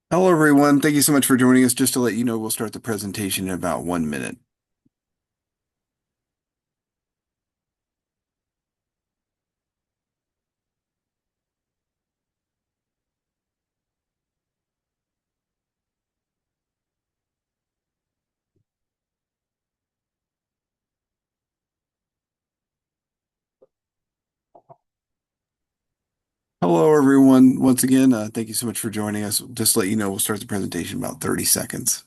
Hello, everyone. Thank you so much for joining us. Just to let you know, we'll start the presentation in about 1 minute. Hello, everyone. Once again, thank you so much for joining us. Just to let you know, we'll start the presentation in about 30 seconds.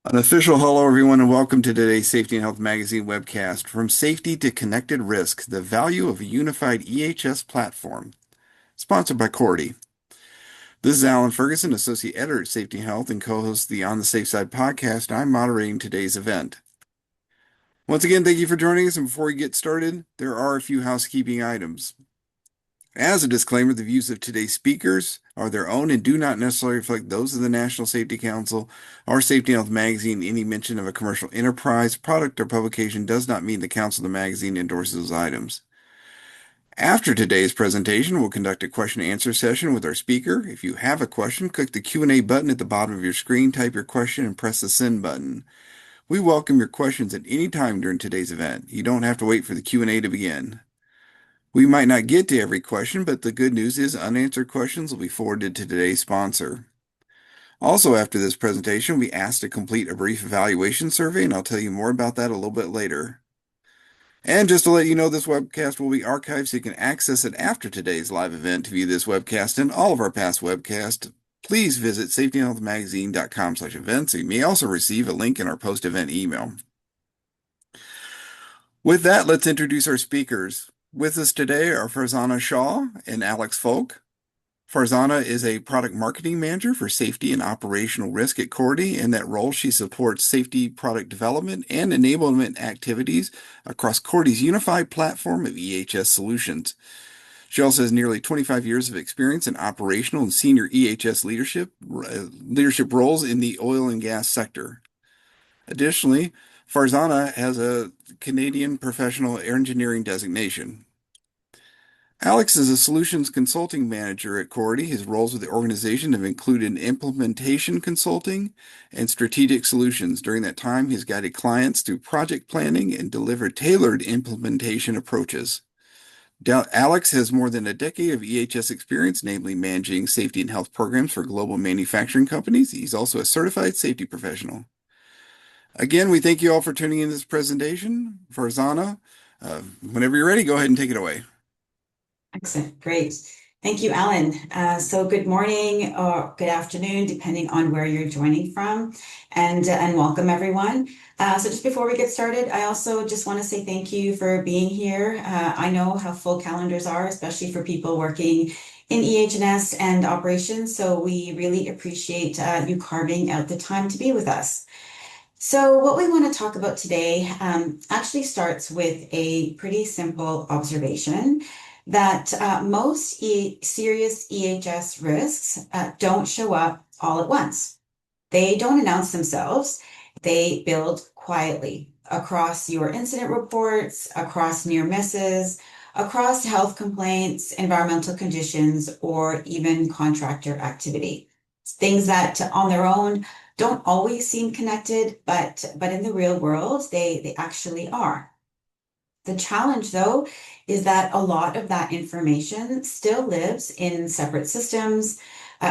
An official hello, everyone, and welcome to today's Safety and Health Magazine webcast. From Safety to Connected Risk, the Value of a Unified EHS Platform, sponsored by Cority. This is Alan Ferguson, Associate Editor at Safety and Health and co-host of the On the Safe Side podcast. I'm moderating today's event. Once again, thank you for joining us. And before we get started, there are a few housekeeping items. As a disclaimer, the views of today's speakers are their own and do not necessarily reflect those of the National Safety Council or Safety and Health Magazine. Any mention of a commercial enterprise, product, or publication does not mean the Council of the magazine endorses those items. After today's presentation, we'll conduct a question and answer session with our speaker. If you have a question, click the Q&A button at the bottom of your screen, type your question, and press the send button. We welcome your questions at any time during today's event. You don't have to wait for the Q&A to begin. We might not get to every question, but the good news is unanswered questions will be forwarded to today's sponsor. Also, after this presentation, we asked to complete a brief evaluation survey, and I'll tell you more about that a little bit later. And just to let you know, this webcast will be archived so you can access it after today's live event. To view this webcast and all of our past webcasts, please visit safetyandhealthmagazine.com/events. You may also receive a link in our post-event email. With that, let's introduce our speakers. With us today are Farzhana Shah and Alex Folk. Farzhana is a product marketing manager for safety and operational risk at Cority. In that role, she supports safety product development and enablement activities across Cority's unified platform of EHS solutions. She also has nearly 25 years of experience in operational and senior EHS leadership roles in the oil and gas sector. Additionally, Farzhana has a Canadian Professional Engineering designation. Alex is a solutions consulting manager at Cority. His roles with the organization have included implementation consulting and strategic solutions. During that time, he's guided clients through project planning and delivered tailored implementation approaches. Alex has more than a decade of EHS experience, namely managing safety and health programs for global manufacturing companies. He's also a certified safety professional. Again, we thank you all for tuning in to this presentation. Farzhana, whenever you're ready, go ahead and take it away. Excellent. Great. Thank you, Alan. So good morning or good afternoon, depending on where you're joining from, and welcome everyone. So just before we get started, I also just want to say thank you for being here. I know how full calendars are, especially for people working in EH&S and operations. So we really appreciate you carving out the time to be with us. So what we want to talk about today actually starts with a pretty simple observation that most serious EHS risks don't show up all at once. They don't announce themselves. They build quietly across your incident reports, across near misses, across health complaints, environmental conditions, or even contractor activity. Things that on their own don't always seem connected, but in the real world, they actually are. The challenge, though, is that a lot of that information still lives in separate systems,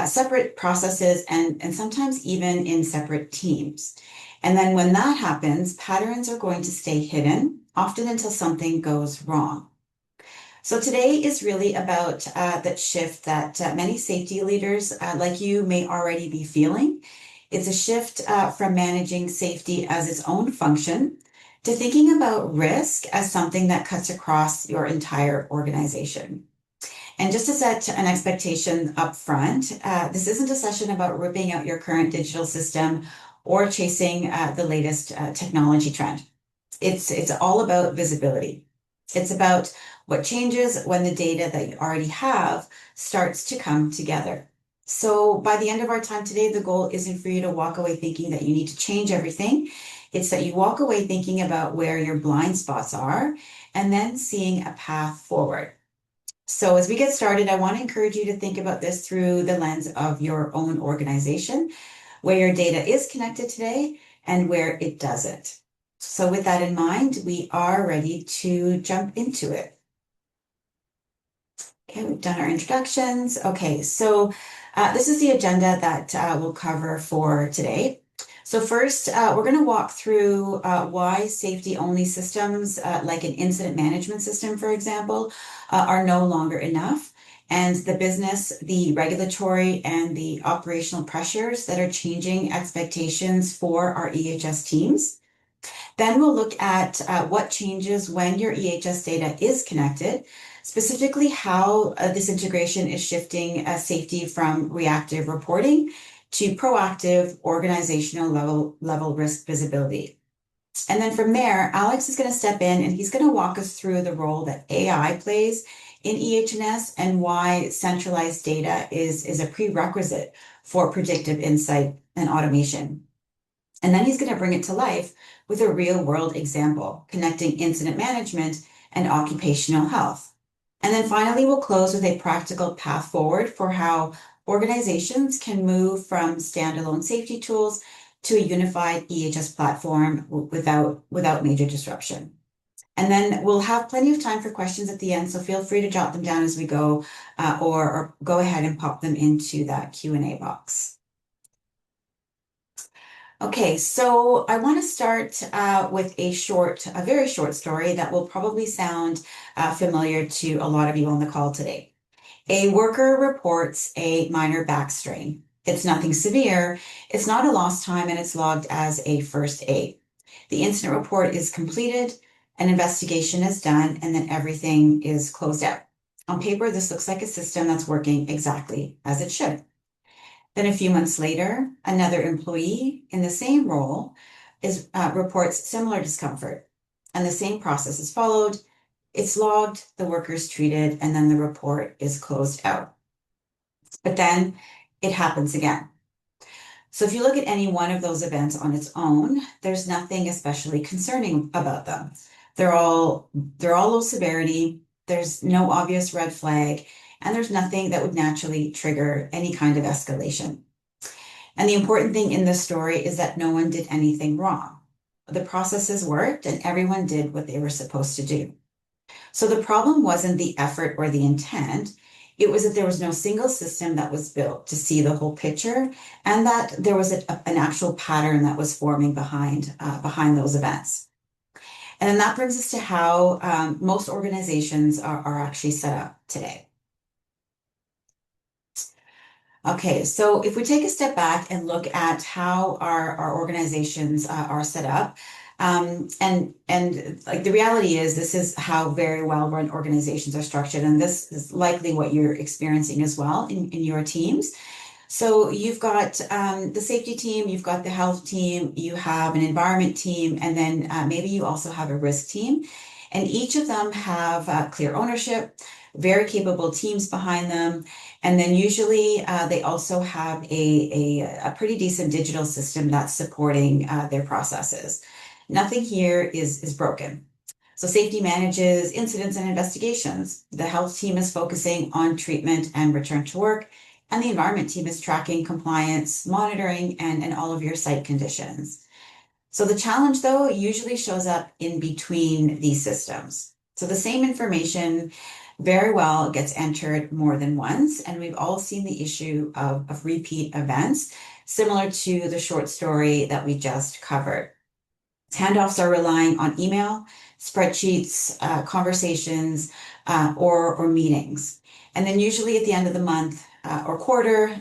separate processes, and sometimes even in separate teams. And then when that happens, patterns are going to stay hidden, often until something goes wrong. So today is really about that shift that many safety leaders like you may already be feeling. It's a shift from managing safety as its own function to thinking about risk as something that cuts across your entire organization. And just to set an expectation up front, this isn't a session about ripping out your current digital system or chasing the latest technology trend. It's all about visibility. It's about what changes when the data that you already have starts to come together. So by the end of our time today, the goal isn't for you to walk away thinking that you need to change everything. It's that you walk away thinking about where your blind spots are and then seeing a path forward. So as we get started, I want to encourage you to think about this through the lens of your own organization, where your data is connected today and where it doesn't. So with that in mind, we are ready to jump into it. Okay, we've done our introductions. Okay, so this is the agenda that we'll cover for today. So first, we're going to walk through why safety-only systems, like an incident management system, for example, are no longer enough, and the business, the regulatory, and the operational pressures that are changing expectations for our EHS teams. Then we'll look at what changes when your EHS data is connected, specifically how this integration is shifting safety from reactive reporting to proactive organizational level risk visibility. And then from there, Alex is going to step in and he's going to walk us through the role that AI plays in EH&S and why centralized data is a prerequisite for predictive insight and automation. And then he's going to bring it to life with a real world example, connecting incident management and occupational health. And then finally, we'll close with a practical path forward for how organizations can move from standalone safety tools to a unified EHS platform without major disruption. And then we'll have plenty of time for questions at the end, so feel free to jot them down as we go, or go ahead and pop them into that Q&A box. Okay, so I want to start with a very short story that will probably sound familiar to a lot of you on the call today. A worker reports a minor back strain. It's nothing severe, it's not a lost time, and it's logged as a first aid. The incident report is completed, an investigation is done, and then everything is closed out. On paper, this looks like a system that's working exactly as it should. Then a few months later, another employee in the same role reports similar discomfort, and the same process is followed. It's logged, the worker is treated, and then the report is closed out. But then it happens again. So if you look at any one of those events on its own, there's nothing especially concerning about them. They're all low severity, there's no obvious red flag, and there's nothing that would naturally trigger any kind of escalation. And the important thing in this story is that no one did anything wrong. The processes worked and everyone did what they were supposed to do. So the problem wasn't the effort or the intent. It was that there was no single system that was built to see the whole picture, and that there was an actual pattern that was forming behind those events. And then that brings us to how most organizations are actually set up today. Okay, so if we take a step back and look at how our organizations are set up, and like the reality is this is how very well run organizations are structured, and this is likely what you're experiencing as well in your teams. So you've got the safety team, you've got the health team, you have an environment team, and then maybe you also have a risk team. And each of them have clear ownership, very capable teams behind them. And then usually they also have a pretty decent digital system that's supporting their processes. Nothing here is broken. So safety manages incidents and investigations. The health team is focusing on treatment and return to work. And the environment team is tracking compliance, monitoring, and all of your site conditions. So the challenge, though, usually shows up in between these systems. So the same information very well gets entered more than once, and we've all seen the issue of repeat events, similar to the short story that we just covered. Handoffs are relying on email, spreadsheets, conversations, or meetings. And then usually at the end of the month or quarter,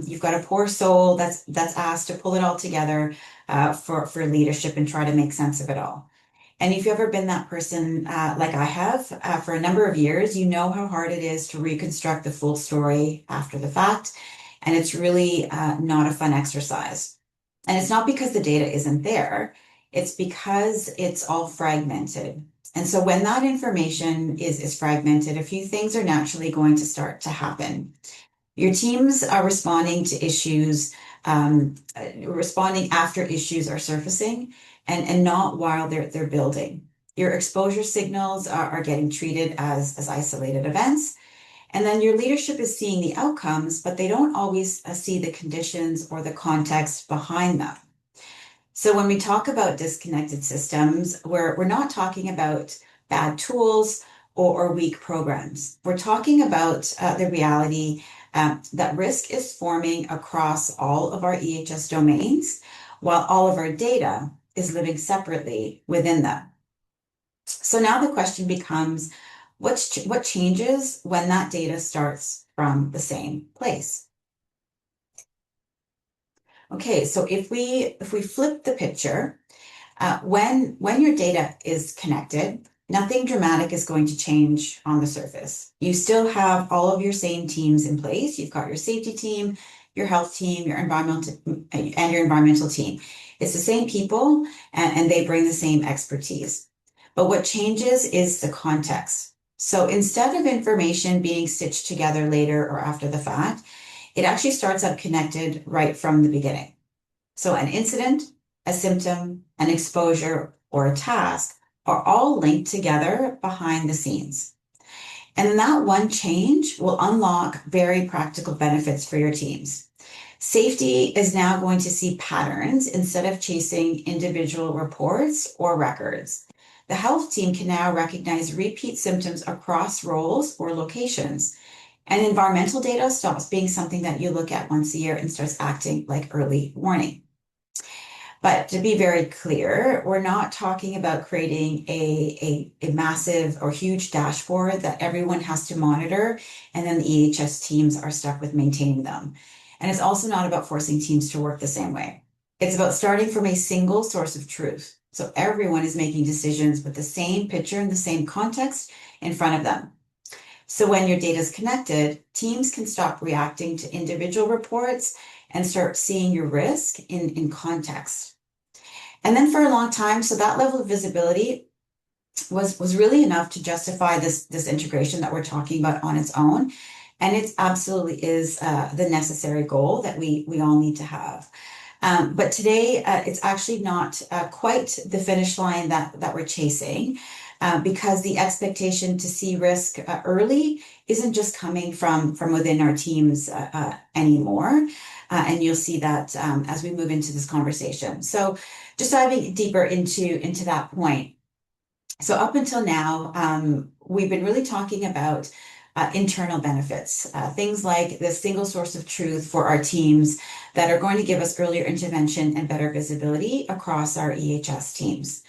you've got a poor soul that's asked to pull it all together for leadership and try to make sense of it all. And if you've ever been that person like I have for a number of years, you know how hard it is to reconstruct the full story after the fact. And it's really not a fun exercise. And it's not because the data isn't there. It's because it's all fragmented. And so when that information is fragmented, a few things are naturally going to start to happen. Your teams are responding to issues, responding after issues are surfacing and not while they're building. Your exposure signals are getting treated as isolated events. And then your leadership is seeing the outcomes, but they don't always see the conditions or the context behind them. So when we talk about disconnected systems, we're not talking about bad tools or weak programs. We're talking about the reality that risk is forming across all of our EHS domains, while all of our data is living separately within them. So now the question becomes, what changes when that data starts from the same place? Okay, so if we flip the picture, when your data is connected, nothing dramatic is going to change on the surface. You still have all of your same teams in place. You've got your safety team, your health team, your environmental team. It's the same people and they bring the same expertise. But what changes is the context. So instead of information being stitched together later or after the fact, it actually starts up connected right from the beginning. So an incident, a symptom, an exposure, or a task are all linked together behind the scenes. And then that one change will unlock very practical benefits for your teams. Safety is now going to see patterns instead of chasing individual reports or records. The health team can now recognize repeat symptoms across roles or locations. And environmental data stops being something that you look at once a year and starts acting like early warning. But to be very clear, we're not talking about creating a massive or huge dashboard that everyone has to monitor, and then the EHS teams are stuck with maintaining them. And it's also not about forcing teams to work the same way. It's about starting from a single source of truth. So everyone is making decisions with the same picture and the same context in front of them. So when your data is connected, teams can stop reacting to individual reports and start seeing your risk in context. And then for a long time, so that level of visibility was really enough to justify this integration that we're talking about on its own. And it absolutely is the necessary goal that we all need to have. But today, it's actually not quite the finish line that we're chasing. Because the expectation to see risk early isn't just coming from within our teams anymore. And you'll see that as we move into this conversation. So just diving deeper into that point. So up until now, we've been really talking about internal benefits, things like the single source of truth for our teams that are going to give us earlier intervention and better visibility across our EHS teams.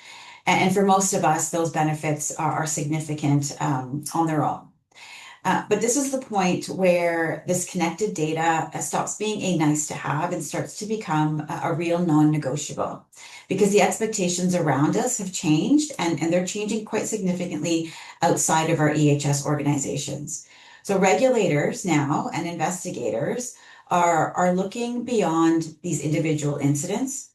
And for most of us, those benefits are significant on their own. But this is the point where this connected data stops being a nice to have and starts to become a real non-negotiable because the expectations around us have changed and they're changing quite significantly outside of our EHS organizations. So regulators now and investigators are looking beyond these individual incidents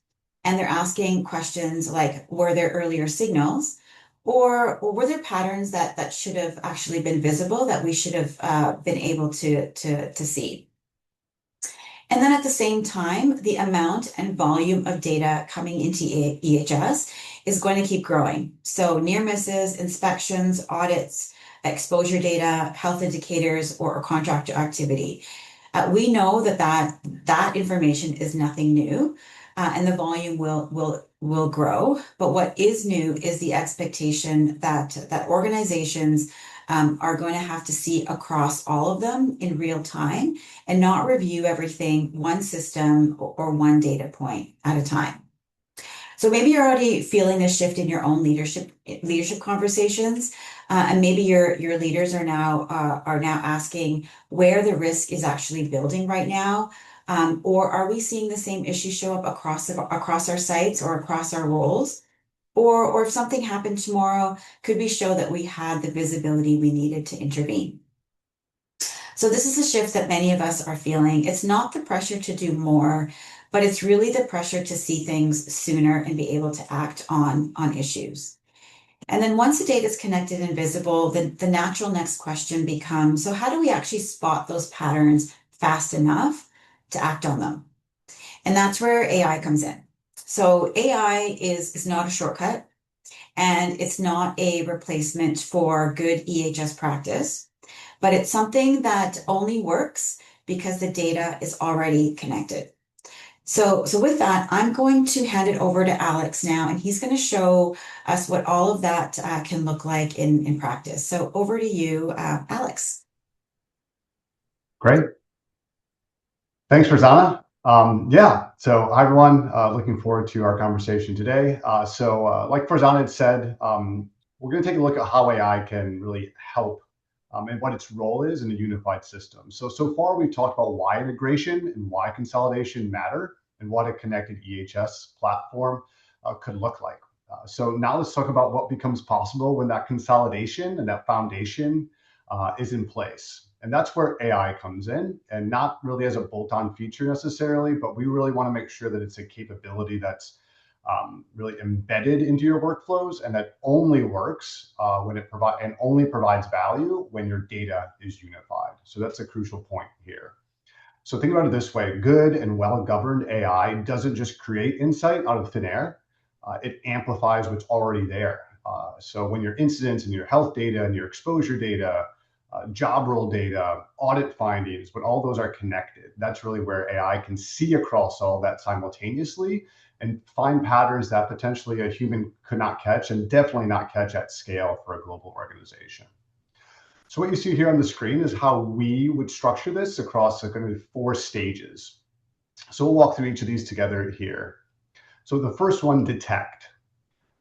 and they're asking questions like, were there earlier signals? Or were there patterns that should have actually been visible that we should have been able to see? And then at the same time, the amount and volume of data coming into EHS is going to keep growing. So near misses, inspections, audits, exposure data, health indicators, or contractor activity. We know that information is nothing new, and the volume will grow. But what is new is the expectation that organizations are going to have to see across all of them in real time and not review everything one system or one data point at a time. So maybe you're already feeling this shift in your own leadership conversations, and maybe your leaders are now asking where the risk is actually building right now, or are we seeing the same issues show up across our sites or across our roles, or if something happened tomorrow, could we show that we had the visibility we needed to intervene? So this is a shift that many of us are feeling. It's not the pressure to do more, but it's really the pressure to see things sooner and be able to act on issues. And then once the data is connected and visible, the natural next question becomes, so how do we actually spot those patterns fast enough to act on them? And that's where AI comes in. So AI is not a shortcut, and it's not a replacement for good EHS practice, but it's something that only works because the data is already connected. So with that, I'm going to hand it over to Alex now, and he's going to show us what all of that can look like in practice. So over to you, Alex. Great. Thanks, Farzhana. So hi, everyone. Looking forward to our conversation today. Like Farzhana had said, we're going to take a look at how AI can really help and what its role is in a unified system. So far, we've talked about why integration and why consolidation matter and what a connected EHS platform could look like. So now let's talk about what becomes possible when that consolidation and that foundation is in place. And that's where AI comes in, and not really as a bolt-on feature necessarily, but we really want to make sure that it's a capability that's really embedded into your workflows, and that only works when it only provides value when your data is unified. So that's a crucial point here. So think about it this way: good and well-governed AI doesn't just create insight out of thin air; it amplifies what's already there. So when your incidents and your health data and your exposure data, job role data, audit findings, when all those are connected, that's really where AI can see across all that simultaneously and find patterns that potentially a human could not catch, and definitely not catch at scale for a global organization. So what you see here on the screen is how we would structure this across going to be 4 stages. So we'll walk through each of these together here. So the first one, detect.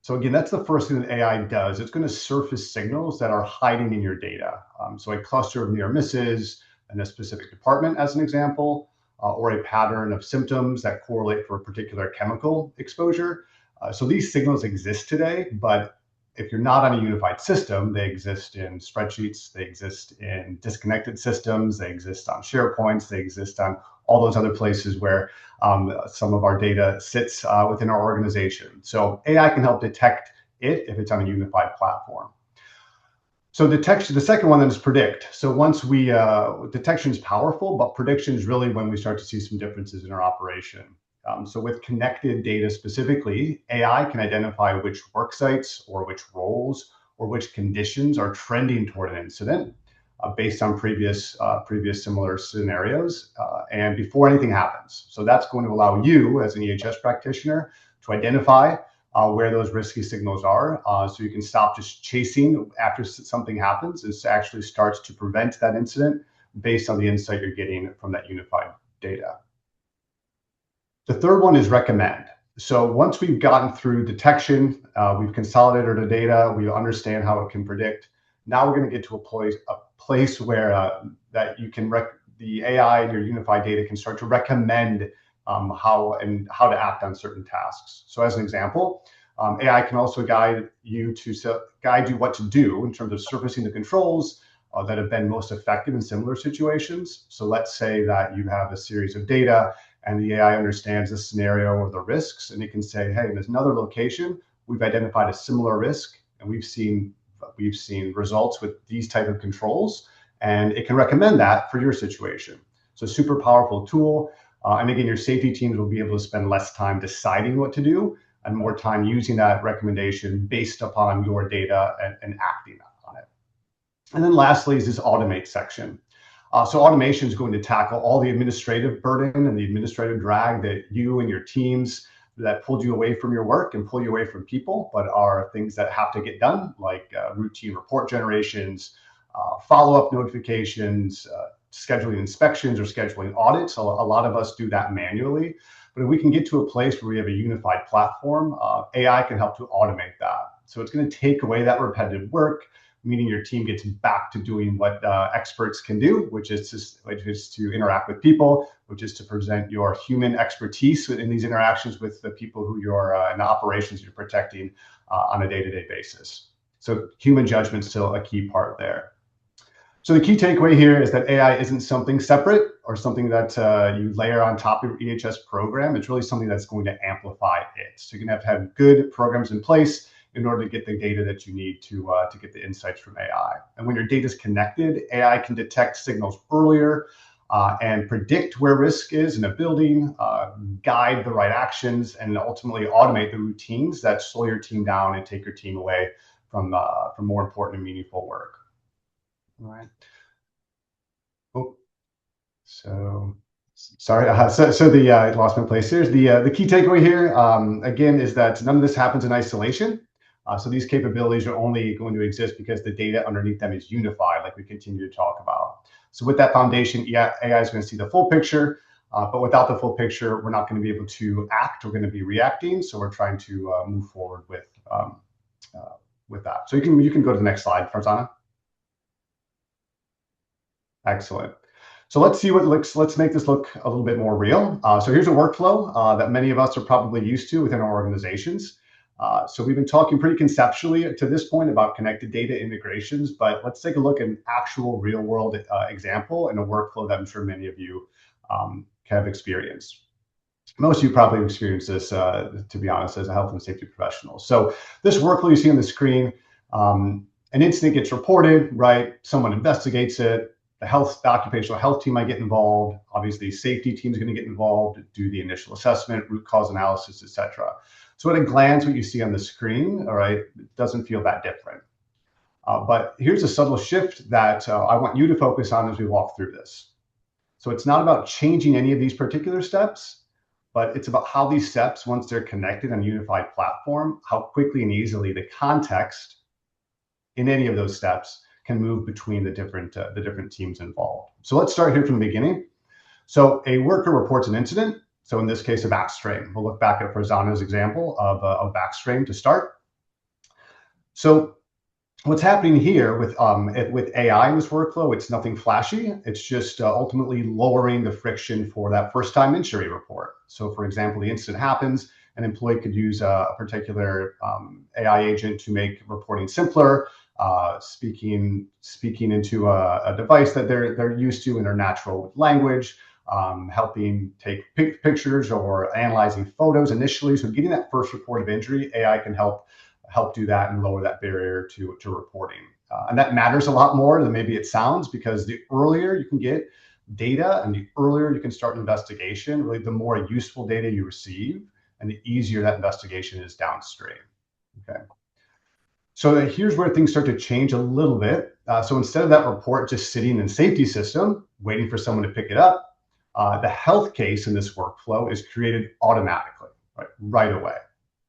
So again, that's the first thing that AI does. It's going to surface signals that are hiding in your data. So a cluster of near misses in a specific department, as an example, or a pattern of symptoms that correlate for a particular chemical exposure. So these signals exist today, but if you're not on a unified system, they exist in spreadsheets, they exist in disconnected systems, they exist on SharePoints, they exist on all those other places where some of our data sits within our organization. So AI can help detect it if it's on a unified platform. So detection, the second one then is predict. So once detection is powerful, but prediction is really when we start to see some differences in our operation. So with connected data specifically, AI can identify which work sites or which roles or which conditions are trending toward an incident based on previous similar scenarios and before anything happens. So that's going to allow you as an EHS practitioner to identify where those risky signals are, so you can stop just chasing after something happens. It actually starts to prevent that incident based on the insight you're getting from that unified data. The third one is recommend. So once we've gotten through detection, we've consolidated our data, we understand how it can predict. Now we're going to get to a place where that you can the AI and your unified data can start to recommend how to act on certain tasks. So as an example, AI can also guide you what to do in terms of surfacing the controls that have been most effective in similar situations. So let's say that you have a series of data and the AI understands the scenario or the risks, and it can say, hey, in another location, we've identified a similar risk, and we've seen results with these type of controls, and it can recommend that for your situation. So super powerful tool. And again, your safety teams will be able to spend less time deciding what to do and more time using that recommendation based upon your data and acting on it. And then lastly is this automate section. So automation is going to tackle all the administrative burden and the administrative drag that you and your teams that pulled you away from your work and pull you away from people, but are things that have to get done, like routine report generations, follow-up notifications, scheduling inspections or scheduling audits. A lot of us do that manually, but if we can get to a place where we have a unified platform, AI can help to automate that. So it's going to take away that repetitive work, meaning your team gets back to doing what experts can do, which is to interact with people, which is to present your human expertise in these interactions with the people who you're in the operations you're protecting on a day-to-day basis. So human judgment is still a key part there. So the key takeaway here is that AI isn't something separate or something that you layer on top of your EHS program. It's really something that's going to amplify it. So you're going to have good programs in place in order to get the data that you need to get the insights from AI. And when your data is connected, AI can detect signals earlier and predict where risk is in a building, guide the right actions, and ultimately automate the routines that slow your team down and take your team away from more important and meaningful work. All right. Oh, so sorry. I lost my place here. The key takeaway here, again, is that none of this happens in isolation. So these capabilities are only going to exist because the data underneath them is unified, like we continue to talk about. So with that foundation, AI is going to see the full picture, but without the full picture, we're not going to be able to act. We're going to be reacting. So we're trying to move forward with that. So you can go to the next slide, Farzhana. Excellent. So let's see let's make this look a little bit more real. So here's a workflow that many of us are probably used to within our organizations. So we've been talking pretty conceptually to this point about connected data integrations, but let's take a look at an actual real world example and a workflow that I'm sure many of you have experienced. Most of you probably experienced this, to be honest, as a health and safety professional. So this workflow you see on the screen, an incident gets reported, right? Someone investigates it. The occupational health team might get involved. Obviously, safety team is going to get involved, do the initial assessment, root cause analysis, etc. So at a glance, what you see on the screen, all right, it doesn't feel that different. But here's a subtle shift that I want you to focus on as we walk through this. So it's not about changing any of these particular steps, but it's about how these steps, once they're connected on a unified platform, how quickly and easily the context in any of those steps can move between the different teams involved. So let's start here from the beginning. So a worker reports an incident. So in this case, a back strain. We'll look back at Farzhana's example of a back strain to start. So what's happening here with AI in this workflow, it's nothing flashy. It's just ultimately lowering the friction for that first-time injury report. So for example, the incident happens, an employee could use a particular AI agent to make reporting simpler, speaking into a device that they're used to in their natural language, helping take pictures or analyzing photos initially. So getting that first report of injury, AI can help do that and lower that barrier to reporting. And that matters a lot more than maybe it sounds, because the earlier you can get data and the earlier you can start an investigation, really the more useful data you receive and the easier that investigation is downstream. Okay. So here's where things start to change a little bit. So instead of that report just sitting in safety system, waiting for someone to pick it up, the health case in this workflow is created automatically, right away.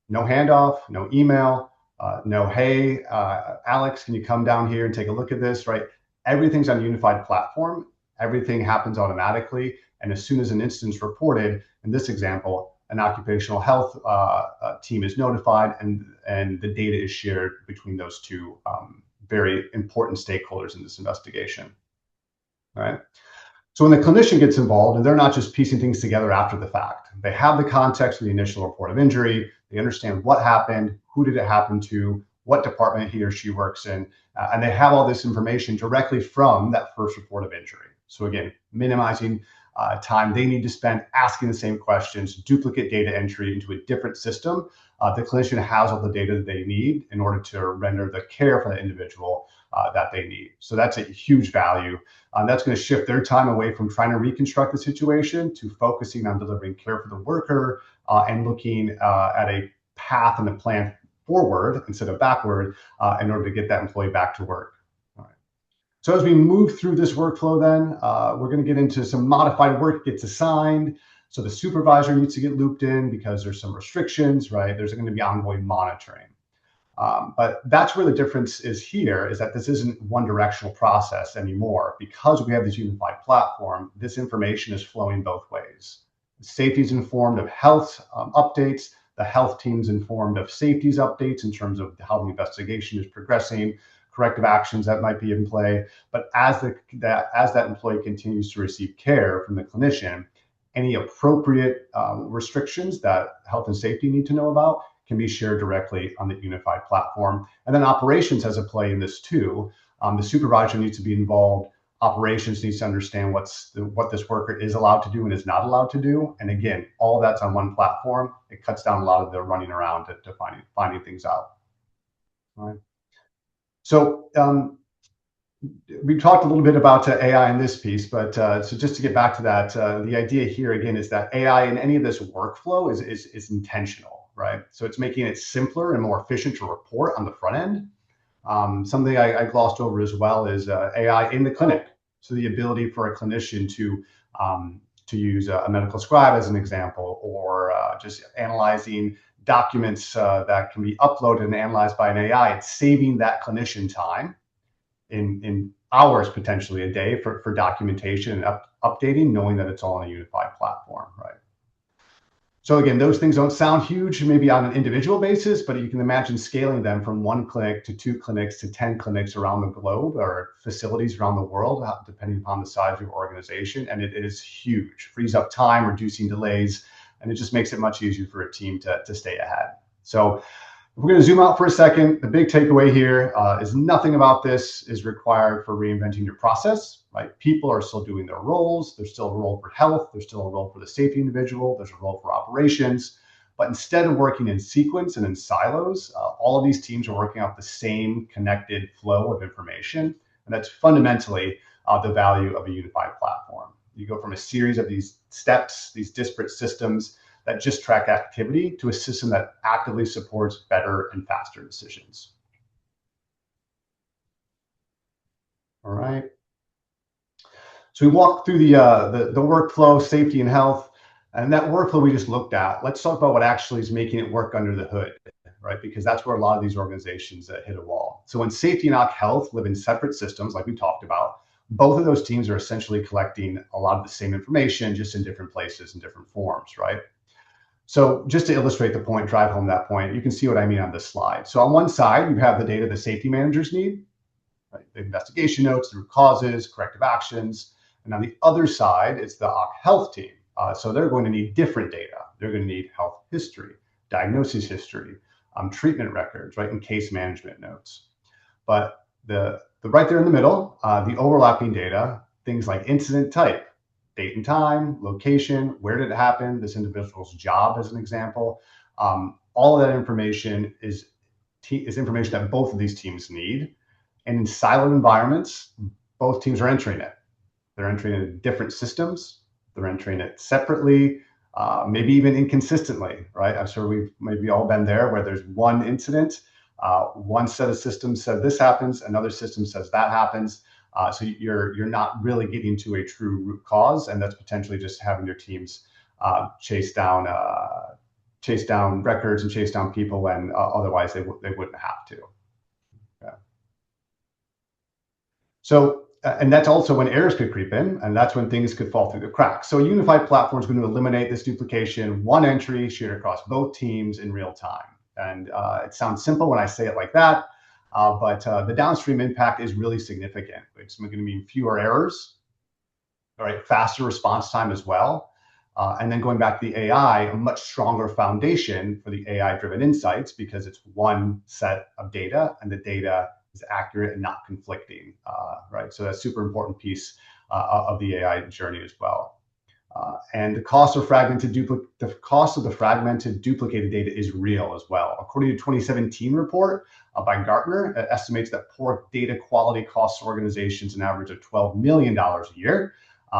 No handoff, no email, no, hey, Alex, can you come down here and take a look at this, right? Everything's on a unified platform. Everything happens automatically. And as soon as an incident's reported, in this example, an occupational health team is notified, and the data is shared between those two very important stakeholders in this investigation. All right. So when the clinician gets involved, and they're not just piecing things together after the fact, they have the context of the initial report of injury, they understand what happened, who did it happen to, what department he or she works in, and they have all this information directly from that first report of injury. So again, minimizing time they need to spend asking the same questions, duplicate data entry into a different system. The clinician has all the data that they need in order to render the care for the individual that they need. So that's a huge value. That's going to shift their time away from trying to reconstruct the situation to focusing on delivering care for the worker and looking at a path and a plan forward instead of backward in order to get that employee back to work. So as we move through this workflow, then we're going to get into some modified work gets assigned. So the supervisor needs to get looped in because there's some restrictions, right? There's going to be ongoing monitoring. But that's where the difference is here, is that this isn't one directional process anymore. Because we have this unified platform, this information is flowing both ways. Safety is informed of health updates. The health team's informed of safety's updates in terms of how the investigation is progressing, corrective actions that might be in play. But as that employee continues to receive care from the clinician, any appropriate restrictions that health and safety need to know about can be shared directly on the unified platform. And then operations has a play in this too, The supervisor needs to be involved. Operations needs to understand what this worker is allowed to do and is not allowed to do. And again, all that's on one platform. It cuts down a lot of the running around to finding things out. All right. So we talked a little bit about AI in this piece, but so just to get back to that, the idea here again is that AI in any of this workflow is intentional, right? So it's making it simpler and more efficient to report on the front end. Something I glossed over as well is AI in the clinic. So the ability for a clinician to use a medical scribe as an example, or just analyzing documents that can be uploaded and analyzed by an AI. It's saving that clinician time in hours, potentially a day, for documentation and updating, knowing that it's all on a unified platform, right? So again, those things don't sound huge, maybe on an individual basis, but you can imagine scaling them from 1 clinic to 2 clinics to 10 clinics around the globe, or facilities around the world, depending upon the size of your organization. And it is huge, frees up time, reducing delays, and it just makes it much easier for a team to stay ahead. So if we're going to zoom out for a second, the big takeaway here is nothing about this is required for reinventing your process, right? People are still doing their roles. There's still a role for health. There's still a role for the safety individual. There's a role for operations. But instead of working in sequence and in silos, all of these teams are working off the same connected flow of information. And that's fundamentally the value of a unified platform. You go from a series of these steps, these disparate systems that just track activity, to a system that actively supports better and faster decisions. All right. So we walked through the workflow, safety and health, and that workflow we just looked at. Let's talk about what actually is making it work under the hood, right? Because that's where a lot of these organizations hit a wall. So when safety and health live in separate systems, like we talked about, both of those teams are essentially collecting a lot of the same information, just in different places and different forms, right? So just to illustrate the point, drive home that point, you can see what I mean on this slide. So on one side, you have the data the safety managers need, right? The investigation notes, the root causes, corrective actions. And on the other side, it's the health team. So they're going to need different data. They're going to need health history, diagnosis history, treatment records, right, and case management notes. But the right there in the middle, the overlapping data, things like incident type, date and time, location, where did it happen, this individual's job as an example. All of that information is information that both of these teams need. And in siloed environments, both teams are entering it. They're entering it in different systems. They're entering it separately, maybe even inconsistently, right? I'm sure we've maybe all been there, where there's one incident, one set of systems says this happens, another system says that happens. So you're not really getting to a true root cause, and that's potentially just having your teams chase down records and chase down people when otherwise they wouldn't have to. Okay. So and that's also when errors could creep in, and that's when things could fall through the cracks. So a unified platform is going to eliminate this duplication, one entry shared across both teams in real time. And it sounds simple when I say it like that. But the downstream impact is really significant. It's going to mean fewer errors, all right, faster response time as well. And then going back to the AI, a much stronger foundation for the AI-driven insights, because it's one set of data, and the data is accurate and not conflicting, right? So that's a super important piece of the AI journey as well. And the cost of the fragmented duplicated data is real as well. According to a 2017 report by Gartner, it estimates that poor data quality costs organizations an average of $12 million a year.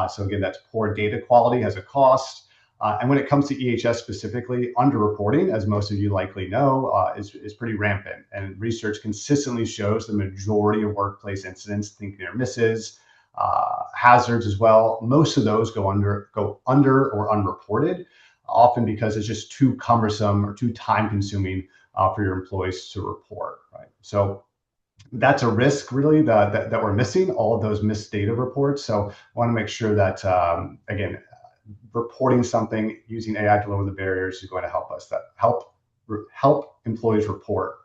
So again, that's poor data quality has a cost. And when it comes to EHS specifically, underreporting, as most of you likely know, is pretty rampant. And research consistently shows the majority of workplace incidents, think near misses, hazards as well, most of those go under or unreported, often because it's just too cumbersome or too time consuming for your employees to report, right? So that's a risk really that we're missing, all of those missed data reports. So I want to make sure that, again, reporting something using AI to lower the barriers is going to help us, help employees report.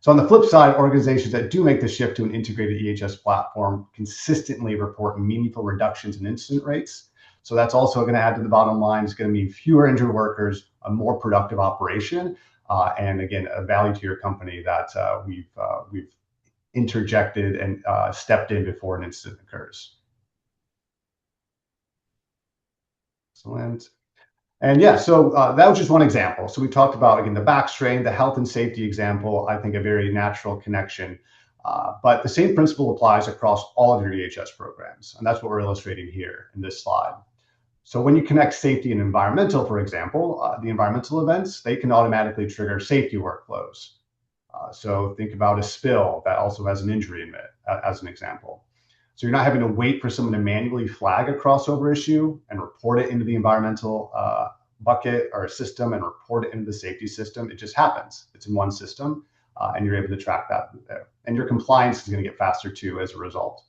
So on the flip side, organizations that do make the shift to an integrated EHS platform consistently report meaningful reductions in incident rates. So that's also going to add to the bottom line. It's going to mean fewer injured workers, a more productive operation, and again, a value to your company that we've interjected and stepped in before an incident occurs. Excellent. And yeah, so that was just one example. So we talked about, again, the back strain, the health and safety example, I think a very natural connection. But the same principle applies across all of your EHS programs. And that's what we're illustrating here in this slide. So when you connect safety and environmental, for example, the environmental events, they can automatically trigger safety workflows. So think about a spill that also has an injury in it, as an example. So you're not having to wait for someone to manually flag a crossover issue and report it into the environmental bucket or system and report it into the safety system. It just happens. It's in one system, and you're able to track that there. And your compliance is going to get faster too as a result.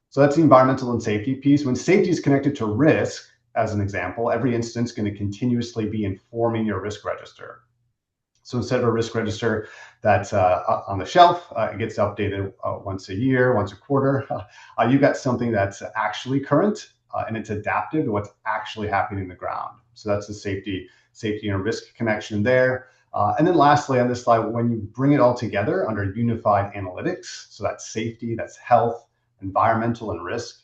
So that's the environmental and safety piece. When safety is connected to risk, as an example, every instance is going to continuously be informing your risk register. So instead of a risk register that's on the shelf, it gets updated once a year, once a quarter. You've got something that's actually current and it's adaptive to what's actually happening in the ground. So that's the safety and risk connection there. And then lastly on this slide, when you bring it all together under unified analytics, so that's safety, that's health, environmental and risk,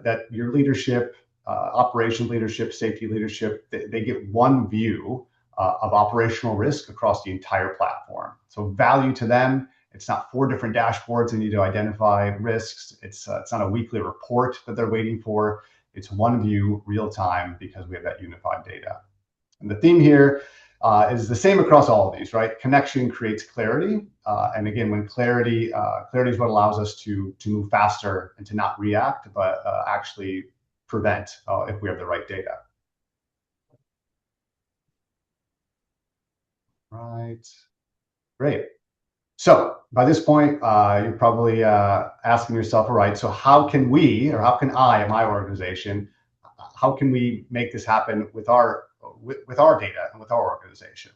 that your leadership, operations leadership, safety leadership, they get one view of operational risk across the entire platform. So value to them, it's not 4 different dashboards they need to identify risks. It's not a weekly report that they're waiting for. It's one view, real time, because we have that unified data. And the theme here is the same across all of these, right? Connection creates clarity. And again, when clarity is what allows us to move faster and to not react, but actually prevent if we have the right data. Right. Great. So by this point, you're probably asking yourself, all right, so how can we, or how can I, at my organization, how can we make this happen with our data and with our organization?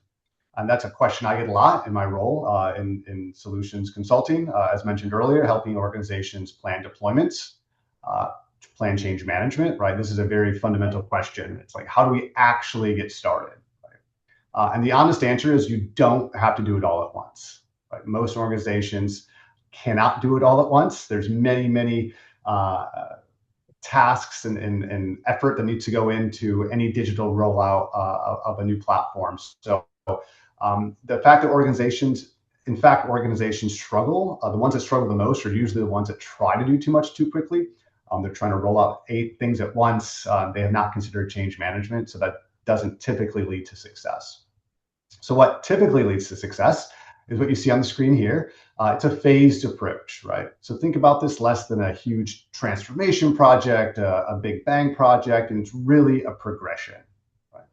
And that's a question I get a lot in my role in solutions consulting, as mentioned earlier, helping organizations plan deployments, plan change management, right? This is a very fundamental question. It's like, how do we actually get started? And the honest answer is you don't have to do it all at once. Right? Most organizations cannot do it all at once. There's many tasks and effort that needs to go into any digital rollout of a new platform. So the fact that organizations struggle, the ones that struggle the most are usually the ones that try to do too much too quickly. They're trying to roll out 8 things at once. They have not considered change management, so that doesn't typically lead to success. So what typically leads to success is what you see on the screen here. It's a phased approach, right? So think about this less than a huge transformation project, a big bang project, and it's really a progression, right?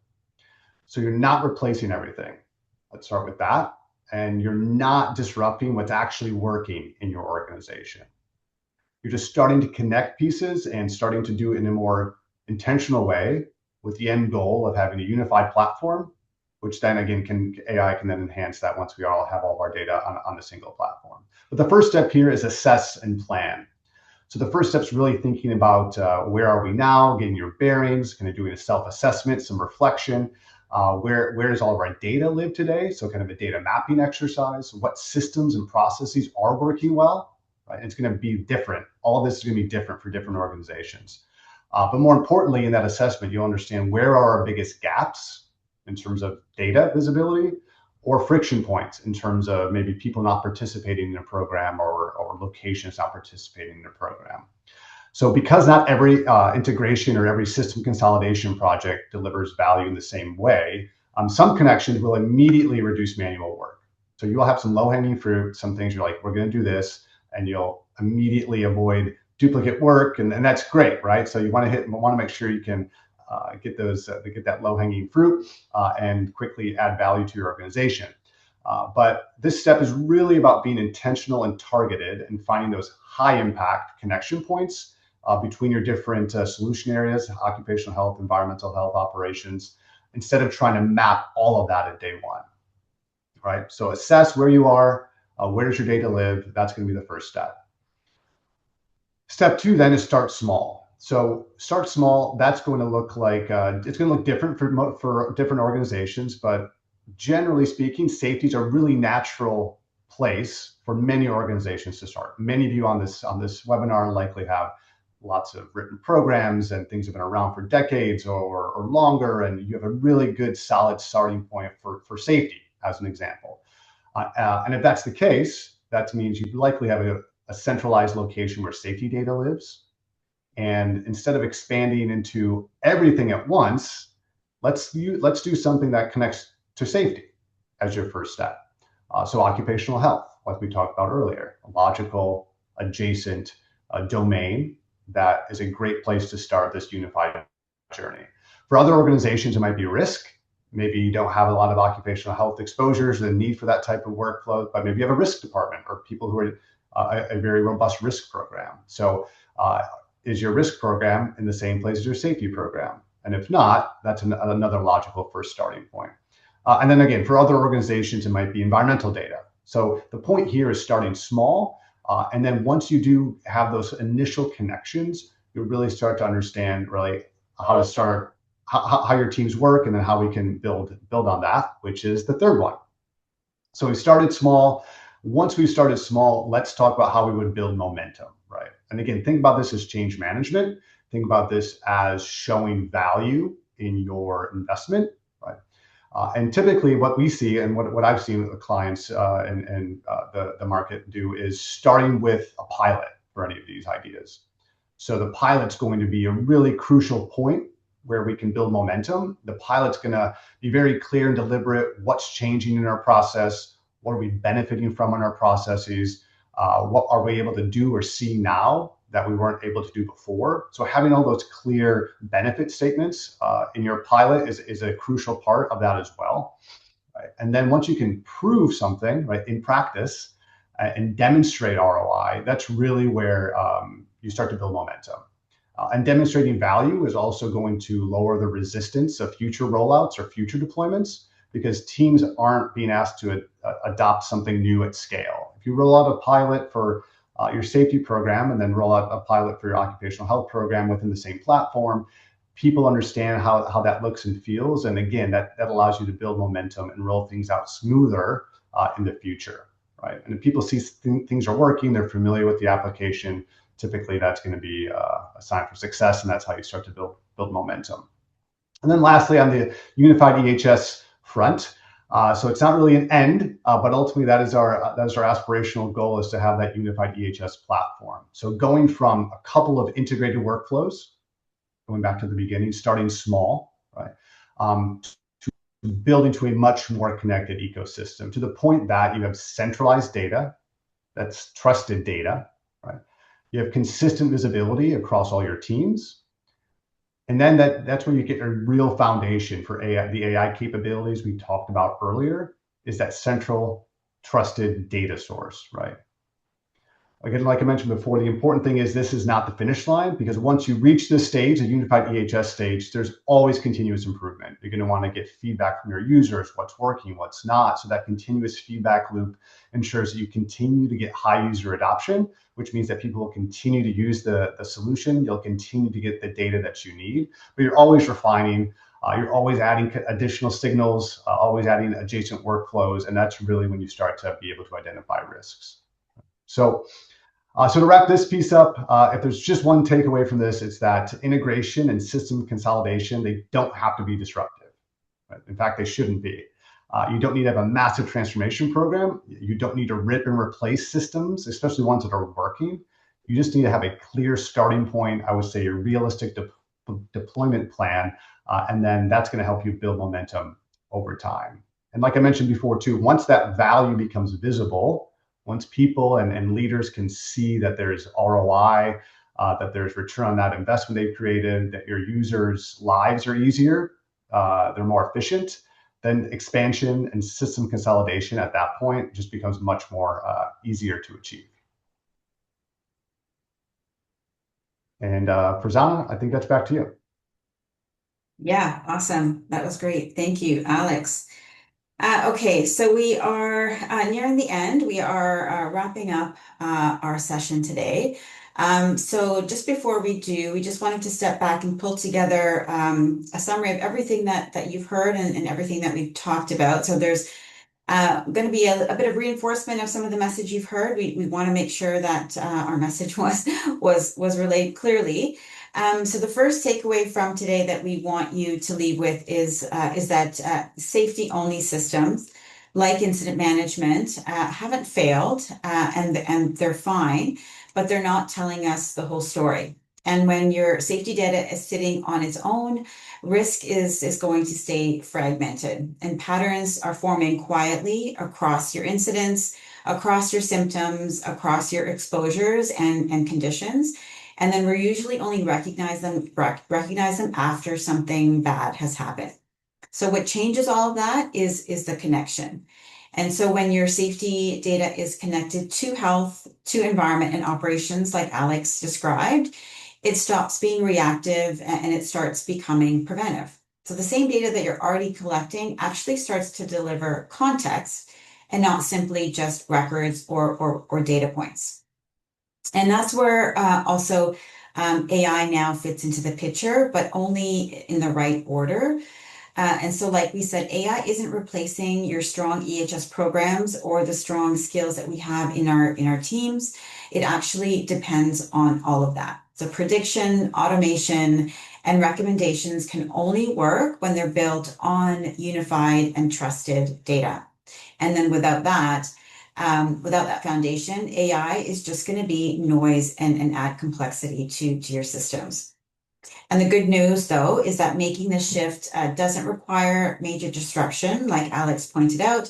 So you're not replacing everything. Let's start with that. And you're not disrupting what's actually working in your organization. You're just starting to connect pieces and starting to do it in a more intentional way with the end goal of having a unified platform, which then again AI can then enhance that once we all have all of our data on a single platform. But the first step here is assess and plan. So the first step is really thinking about where are we now, getting your bearings, kind of doing a self-assessment, some reflection. Where does all of our data live today? So kind of a data mapping exercise. What systems and processes are working well? Right? It's going to be different. All of this is going to be different for different organizations. But more importantly, in that assessment, you'll understand where are our biggest gaps in terms of data visibility, or friction points in terms of maybe people not participating in a program or locations not participating in a program. So because not every integration or every system consolidation project delivers value in the same way, some connections will immediately reduce manual work. So you will have some low-hanging fruit, some things you're like, we're going to do this, and you'll immediately avoid duplicate work, and that's great, right? So you want to make sure you can get that low-hanging fruit and quickly add value to your organization. But this step is really about being intentional and targeted and finding those high-impact connection points between your different solution areas, occupational health, environmental health, operations, instead of trying to map all of that at day one. Right? So assess where you are, where does your data live? That's going to be the first step. Step 2 then is start small. So start small. That's going to look like it's going to look different for different organizations, but generally speaking, safety is a really natural place for many organizations to start. Many of you on this webinar likely have lots of written programs and things have been around for decades or longer, and you have a really good solid starting point for safety, as an example. And if that's the case, that means you likely have a centralized location where safety data lives. And instead of expanding into everything at once, let's do something that connects to safety as your first step. So occupational health, like we talked about earlier, a logical adjacent domain that is a great place to start this unified journey. For other organizations, it might be risk. Maybe you don't have a lot of occupational health exposures and need for that type of workflow, but maybe you have a risk department or people who are a very robust risk program. So is your risk program in the same place as your safety program? And if not, that's another logical first starting point. And then again, for other organizations, it might be environmental data. So the point here is starting small. And then once you do have those initial connections, you really start to understand really how to start, how your teams work, and then how we can build on that, which is the third one. So we started small. Once we started small, let's talk about how we would build momentum, right? And again, think about this as change management. Think about this as showing value in your investment, right? And typically what we see and what I've seen with the clients and the market do is starting with a pilot for any of these ideas. So the pilot's going to be a really crucial point where we can build momentum. The pilot's going to be very clear and deliberate what's changing in our process, what are we benefiting from in our processes, what are we able to do or see now that we weren't able to do before. So having all those clear benefit statements in your pilot is a crucial part of that as well. Right? And then once you can prove something, right, in practice and demonstrate ROI, that's really where you start to build momentum. And demonstrating value is also going to lower the resistance of future rollouts or future deployments, because teams aren't being asked to adopt something new at scale. If you roll out a pilot for your safety program and then roll out a pilot for your occupational health program within the same platform, people understand how that looks and feels. And again, that allows you to build momentum and roll things out smoother in the future, right? And if people see things are working, they're familiar with the application, typically that's going to be a sign for success, and that's how you start to build momentum. And then lastly, on the unified EHS front, so it's not really an end, but ultimately that is our aspirational goal, is to have that unified EHS platform. So going from a couple of integrated workflows, going back to the beginning, starting small, right, to building to a much more connected ecosystem, to the point that you have centralized data, that's trusted data, right? You have consistent visibility across all your teams. And then that's where you get a real foundation for the AI capabilities we talked about earlier, is that central trusted data source, right? Again, like I mentioned before, the important thing is this is not the finish line, because once you reach this stage, a unified EHS stage, there's always continuous improvement. You're going to want to get feedback from your users, what's working, what's not. So that continuous feedback loop ensures that you continue to get high user adoption, which means that people will continue to use the solution. You'll continue to get the data that you need, but you're always refining. You're always adding additional signals, always adding adjacent workflows, and that's really when you start to be able to identify risks. So to wrap this piece up, if there's just one takeaway from this, it's that integration and system consolidation, they don't have to be disruptive. Right? In fact, they shouldn't be. You don't need to have a massive transformation program. You don't need to rip and replace systems, especially ones that are working. You just need to have a clear starting point, I would say a realistic deployment plan, and then that's going to help you build momentum over time. And like I mentioned before too, once that value becomes visible, once people and leaders can see that there's ROI, that there's return on that investment they've created, that your users' lives are easier, they're more efficient, then expansion and system consolidation at that point just becomes much more easier to achieve. And Farzhana, I think that's back to you. Yeah, awesome. That was great. Thank you, Alex. Okay, so we are nearing the end. We are wrapping up our session today. So just before we do, we just wanted to step back and pull together a summary of everything that you've heard and everything that we've talked about. So there's Going to be a bit of reinforcement of some of the message you've heard. We want to make sure that our message was relayed clearly. So the first takeaway from today that we want you to leave with is that safety-only systems like incident management haven't failed, and they're fine, but they're not telling us the whole story. And when your safety data is sitting on its own, risk is going to stay fragmented, and patterns are forming quietly across your incidents, across your symptoms, across your exposures and conditions. And then we're usually only recognize them after something bad has happened. So what changes all of that is the connection. And so when your safety data is connected to health, to environment and operations, like Alex described, it stops being reactive and it starts becoming preventive. So the same data that you're already collecting actually starts to deliver context and not simply just records or data points. And that's where also AI now fits into the picture, but only in the right order. And so, like we said, AI isn't replacing your strong EHS programs or the strong skills that we have in our teams. It actually depends on all of that. So prediction, automation, and recommendations can only work when they're built on unified and trusted data. And then without that foundation, AI is just going to be noise and add complexity to your systems. And the good news, though, is that making this shift doesn't require major disruption, like Alex pointed out.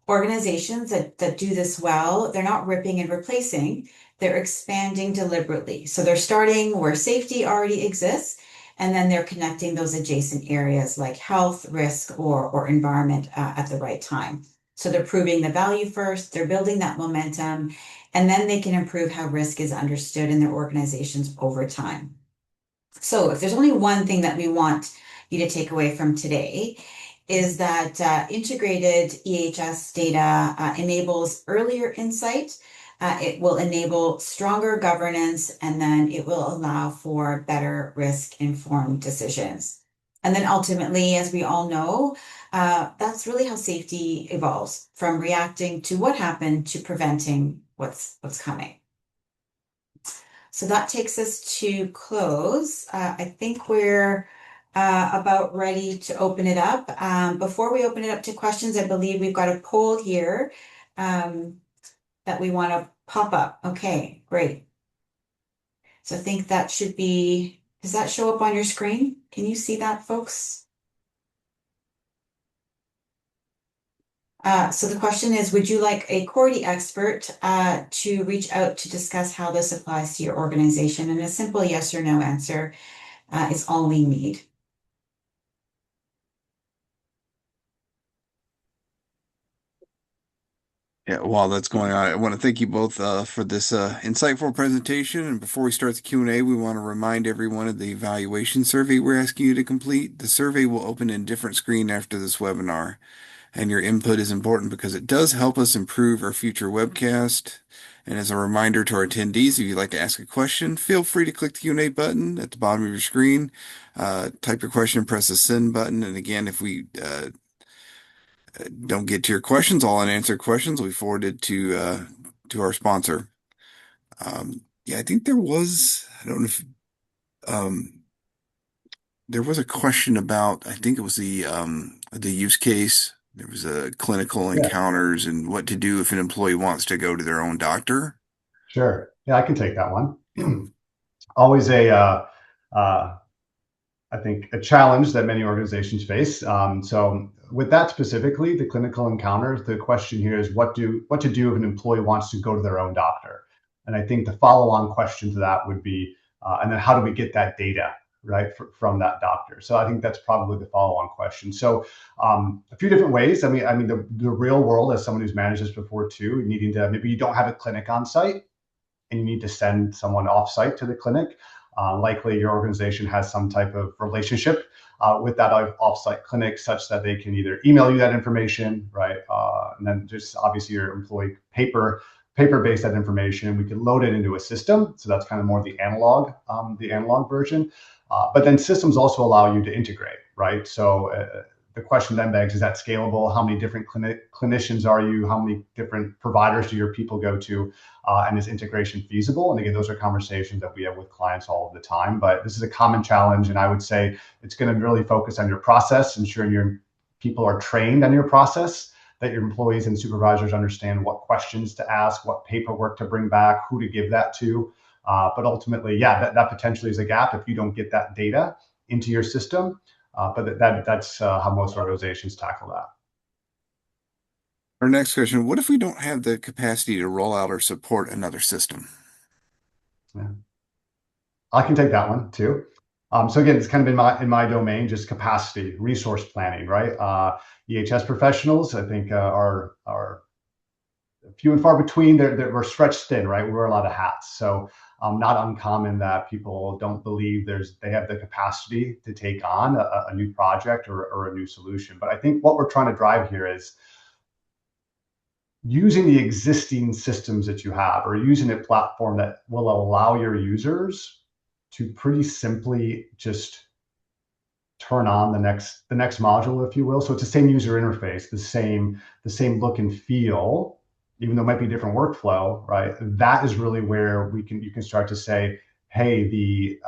Organizations that do this well, they're not ripping and replacing, they're expanding deliberately. So they're starting where safety already exists, and then they're connecting those adjacent areas like health, risk, or environment at the right time. So they're proving the value first, they're building that momentum, and then they can improve how risk is understood in their organizations over time. So if there's only one thing that we want you to take away from today, is that integrated EHS data enables earlier insight. It will enable stronger governance, and then it will allow for better risk-informed decisions. And then ultimately, as we all know, that's really how safety evolves, from reacting to what happened to preventing what's coming. So that takes us to close. I think we're about ready to open it up. Before we open it up to questions, I believe we've got a poll here that we want to pop up. Okay, great. So I think that should be, does that show up on your screen? Can you see that, folks? So the question is, would you like a Cority expert to reach out to discuss how this applies to your organization? And a simple yes or no answer is all we need. Yeah, while that's going on, I want to thank you both for this insightful presentation. And before we start the Q&A, we want to remind everyone of the evaluation survey we're asking you to complete. The survey will open in a different screen after this webinar, and your input is important because it does help us improve our future webcast. And as a reminder to our attendees, if you'd like to ask a question, feel free to click the Q&A button at the bottom of your screen, type your question, press the send button. And again, if we don't get to your questions, all unanswered questions we forwarded to our sponsor. Yeah, I think there was, I don't know if there was a question about, I think it was the use case. There was a clinical Yeah, encounters and what to do if an employee wants to go to their own doctor. sure. Yeah, I can take that one. Yeah. Always I think, a challenge that many organizations face. So with that specifically, the clinical encounters, the question here is what to do if an employee wants to go to their own doctor? And I think the follow-on question to that would be, and then how do we get that data, right, from that doctor? So I think that's probably the follow-on question. So a few different ways. I mean, the real world, as someone who's managed this before too, needing to, maybe you don't have a clinic on site and you need to send someone off site to the clinic. Likely your organization has some type of relationship with that offsite clinic such that they can either email you that information, right? And then just obviously your employee paper-based that information. We can load it into a system. So that's kind of more the analog version. But then systems also allow you to integrate, right? So the question then begs, is that scalable? How many different clinicians are you? How many different providers do your people go to? And is integration feasible? And again, those are conversations that we have with clients all of the time. But this is a common challenge. And I would say it's going to really focus on your process, ensuring your people are trained on your process, that your employees and supervisors understand what questions to ask, what paperwork to bring back, who to give that to. But ultimately, yeah, that potentially is a gap if you don't get that data into your system. But that's how most organizations tackle that. Our next question, what if we don't have the capacity to roll out or support another system? Yeah. I can take that one too. So again, it's kind of in my domain, just capacity, resource planning, right? EHS professionals, I think, are few and far between. We're stretched thin, right? We wear a lot of hats. So not uncommon that people don't believe they have the capacity to take on a new project or a new solution. But I think what we're trying to drive here is using the existing systems that you have, or using a platform that will allow your users to pretty simply just turn on the next module, if you will. So it's the same user interface, the same look and feel, even though it might be a different workflow, right? That is really where you can start to say, hey,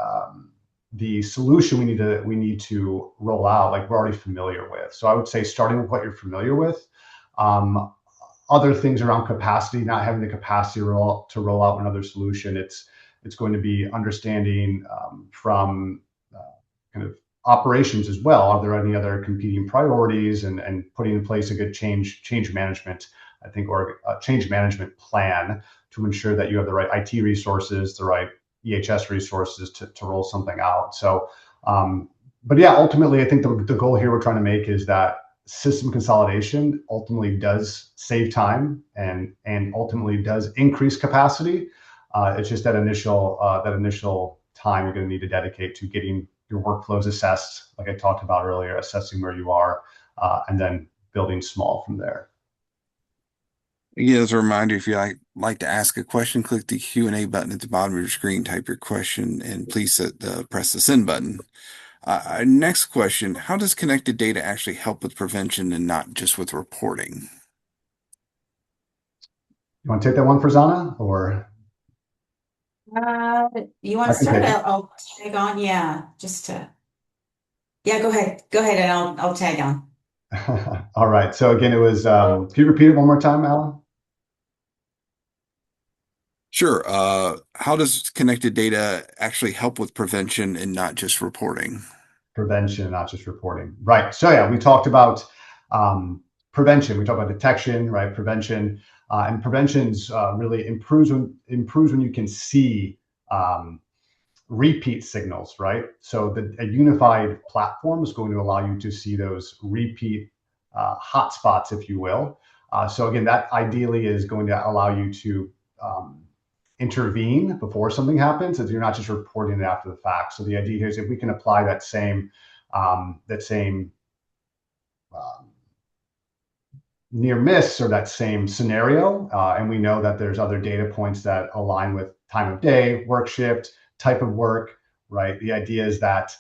the solution we need to roll out, like, we're already familiar with. So I would say starting with what you're familiar with. Other things around capacity, not having the capacity to roll out another solution. It's going to be understanding from kind of operations as well. Are there any other competing priorities, and putting in place a good change management, I think, or a change management plan to ensure that you have the right IT resources, the right EHS resources to roll something out. So, but yeah, ultimately, I think the goal here we're trying to make is that system consolidation ultimately does save time and ultimately does increase capacity. It's just that initial time you're going to need to dedicate to getting your workflows assessed, like I talked about earlier, assessing where you are, and then building small from there. Again, as a reminder, if you like to ask a question, click the Q&A button at the bottom of your screen, type your question, and please press the send button. Next question, how does connected data actually help with prevention and not just with reporting? You want to take that one, Farzhana, or? You want to start? I'll tag on. Yeah, go ahead. Go ahead, and I'll tag on. All right. So again, it was, can you repeat it one more time, Alan? Sure. How does connected data actually help with prevention and not just reporting? Prevention, not just reporting. Right. So yeah, we talked about prevention. We talked about detection, right? Prevention, and prevention's really improves when you can see repeat signals, right? So a unified platform is going to allow you to see those repeat hotspots, if you will. So again, that ideally is going to allow you to intervene before something happens, as you're not just reporting it after the fact. So the idea here is if we can apply that same near miss, or that same scenario, and we know that there's other data points that align with time of day, work shift, type of work, right? The idea is that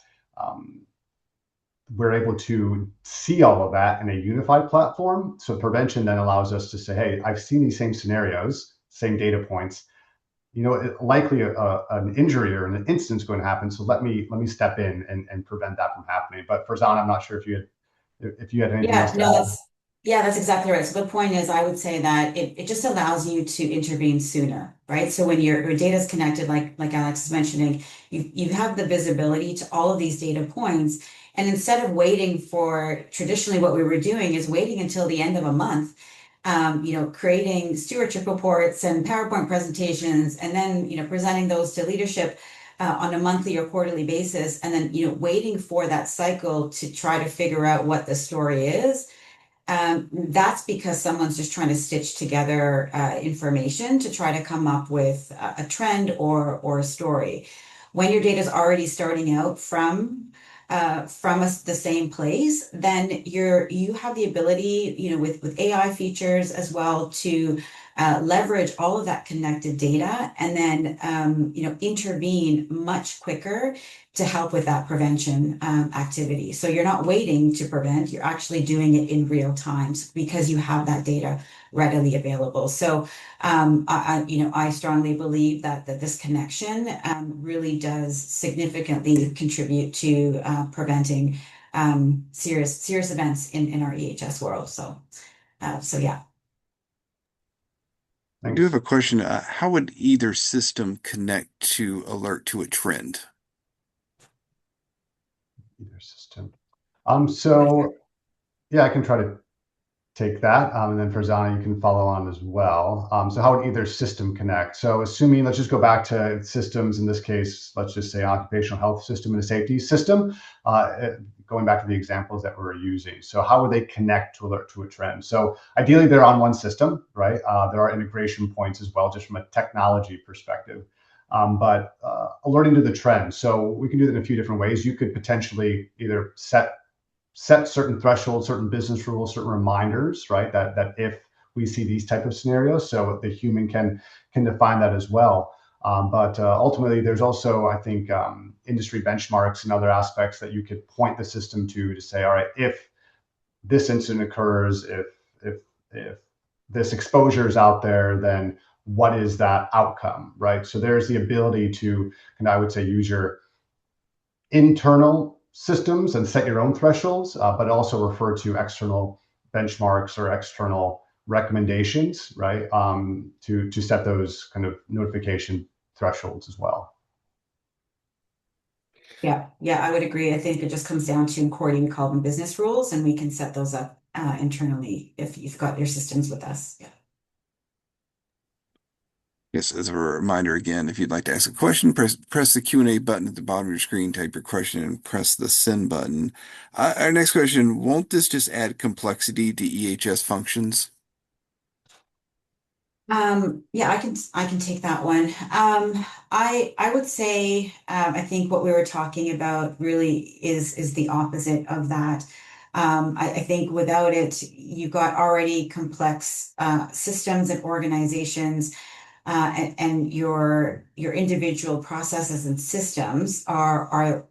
we're able to see all of that in a unified platform. So prevention then allows us to say, hey, I've seen these same scenarios, same data points. Likely an injury or an incident is going to happen. So let me step in and prevent that from happening. But Farzhana, I'm not sure if you had anything else to add. That's exactly right. So the point is, I would say that it just allows you to intervene sooner, right? So when your data is connected, like Alex is mentioning, you have the visibility to all of these data points. And instead of waiting for, traditionally what we were doing is waiting until the end of a month, creating stewardship reports and PowerPoint presentations, and then, presenting those to leadership on a monthly or quarterly basis, and then, waiting for that cycle to try to figure out what the story is. That's because someone's just trying to stitch together information to try to come up with a trend or a story. When your data is already starting out from the same place, then you have the ability, with AI features as well, to leverage all of that connected data, and then intervene much quicker to help with that prevention activity. So you're not waiting to prevent, you're actually doing it in real time because you have that data readily available. So I strongly believe that this connection really does significantly contribute to preventing serious events in our EHS world. So yeah. I do have Thanks. a question. How would either system connect to alert to a trend? Either system. So yeah, I can try to take that. And then Farzhana, you can follow on as well. So how would either system connect? So assuming, let's just go back to systems, in this case, let's just say occupational health system and a safety system, going back to the examples that we're using. So how would they connect to alert to a trend? So ideally they're on one system, right? There are integration points as well, just from a technology perspective. But alerting to the trend. So we can do that in a few different ways. You could potentially either set certain thresholds, certain business rules, certain reminders, right? That if we see these type of scenarios, so the human can define that as well. But ultimately, there's also, I think, industry benchmarks and other aspects that you could point the system to say, all right, if this incident occurs, if this exposure is out there, then what is that outcome, right? So there's the ability to, and I would say, use your internal systems and set your own thresholds, but also refer to external benchmarks or external recommendations, right? To set those kind of notification thresholds as well. Yeah, I would agree. I think it just comes down to, in Cority, we call them business rules, and we can set those up internally if you've got your systems with us. Yeah. Yes, as a reminder again, if you'd like to ask a question, press the Q&A button at the bottom of your screen, type your question, and press the send button. Our next question, won't this just add complexity to EHS functions? Yeah, I can take that one. I would say I think what we were talking about really is the opposite of that. I think without it, you've got already complex systems and organizations, and your individual processes and systems are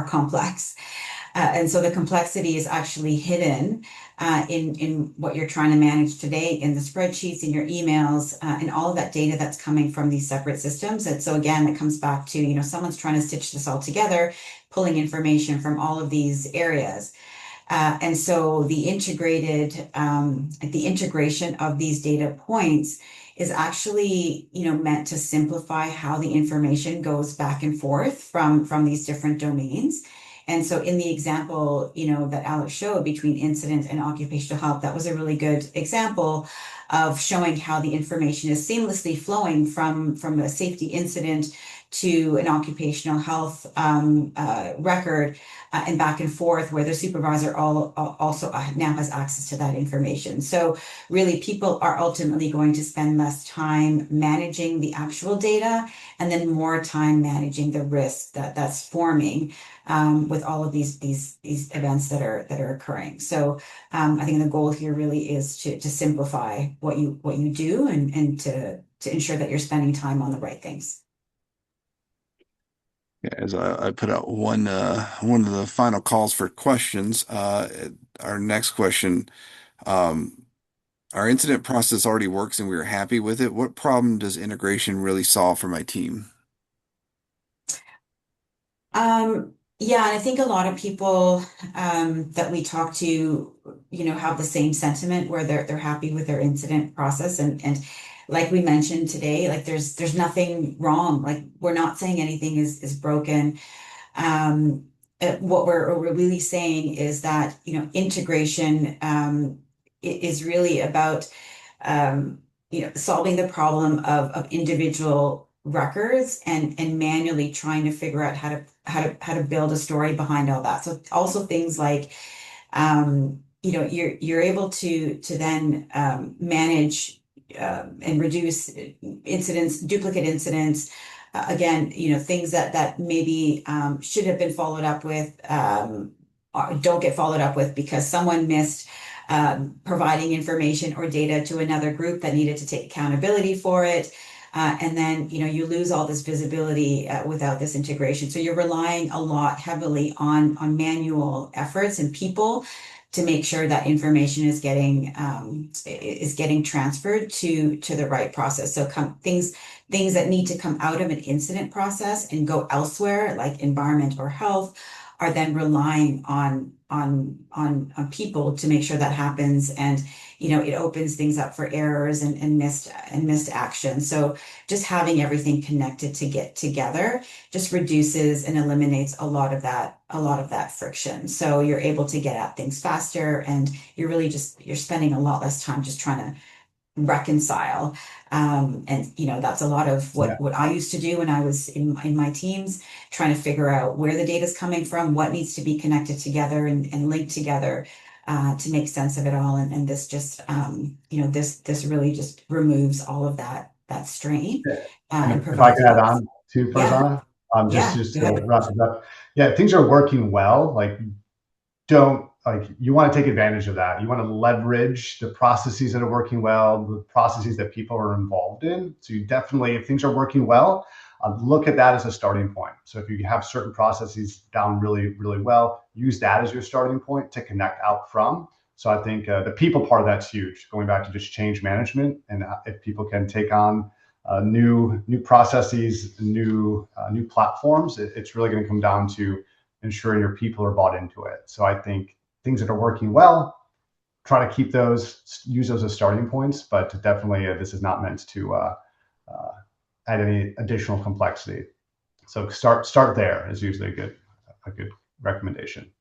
complex. And so the complexity is actually hidden in what you're trying to manage today in the spreadsheets, in your emails, and all of that data that's coming from these separate systems. And so again, it comes back to, someone's trying to stitch this all together, pulling information from all of these areas. And so the integration of these data points is actually, meant to simplify how the information goes back and forth from these different domains. And so in the example, that Alex showed between incident and occupational health, that was a really good example of showing how the information is seamlessly flowing from a safety incident to an occupational health record, and back and forth, where the supervisor also now has access to that information. So really, people are ultimately going to spend less time managing the actual data, and then more time managing the risk that's forming with all of these events that are occurring. So I think the goal here really is to simplify what you do, and to ensure that you're spending time on the right things. Yeah, as I put out one of the final calls for questions. Our next question, um, our incident process already works and we are happy with it. What problem does integration really solve for my team? Yeah, and I think a lot of people that we talk to, have the same sentiment where they're happy with their incident process, and like we mentioned today, like there's nothing wrong. Like, we're not saying anything is broken. What we're really saying is that, integration is really about solving the problem of individual records, and manually trying to figure out how to build a story behind all that. So also things like you're able to then manage and reduce duplicate incidents. Again, things that maybe should have been followed up with, don't get followed up with because someone missed providing information or data to another group that needed to take accountability for it. And then, you lose all this visibility without this integration. So you're relying a lot heavily on manual efforts and people to make sure that information is getting transferred to the right process. So things that need to come out of an incident process and go elsewhere, like environment or health, are then relying on people to make sure that happens. And it opens things up for errors and missed action. So just having everything connected to get together just reduces and eliminates a lot of that friction. So you're able to get at things faster, and you're spending a lot less time just trying to reconcile. And that's a lot of Yeah. what I used to do when I was in my teams, trying to figure out where the data is coming from, what needs to be connected together and linked together to make sense of it all. And this just this really just removes all of that strain And and if I provides can a add lot. on to Yeah, Farzana, yeah, just go to ahead. wrap it up. Yeah, if things are working well, like don't like you want to take advantage of that. You want to leverage the processes that are working well, the processes that people are involved in. So you definitely, if things are working well, look at that as a starting point. So if you have certain processes down really, really well, use that as your starting point to connect out from. So I think the people part of that's huge. Going back to just change management, and if people can take on new processes, new platforms, it's really going to come down to ensuring your people are bought into it. So I think things that are working well, try to keep those, use those as starting points, but definitely this is not meant to add any additional complexity. So start there is usually a good recommendation.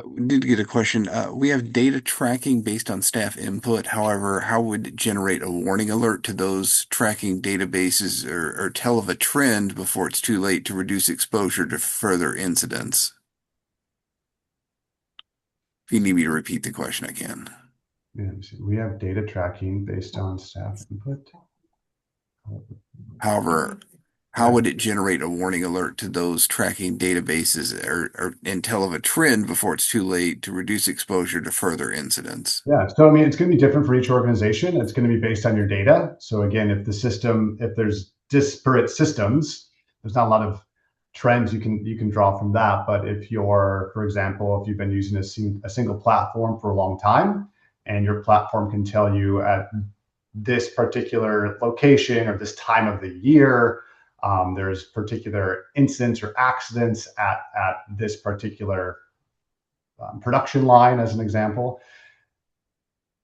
We did get a question. We have data tracking based on staff input. However, how would it generate a warning alert to those tracking databases or tell of a trend before it's too late to reduce exposure to further incidents? If you need me to repeat the question, I can. Yeah, we have data tracking based on staff input. However, how Yeah. would it generate a warning alert to those tracking databases and tell of a trend before it's too late to reduce exposure to further incidents? Yeah. So, I mean, it's going to be different for each organization. It's going to be based on your data. So again, if there's disparate systems, there's not a lot of trends you can draw from that. But if you're, for example, if you've been using a single platform for a long time, and your platform can tell you at this particular location or this time of the year, there's particular incidents or accidents at this particular production line, as an example,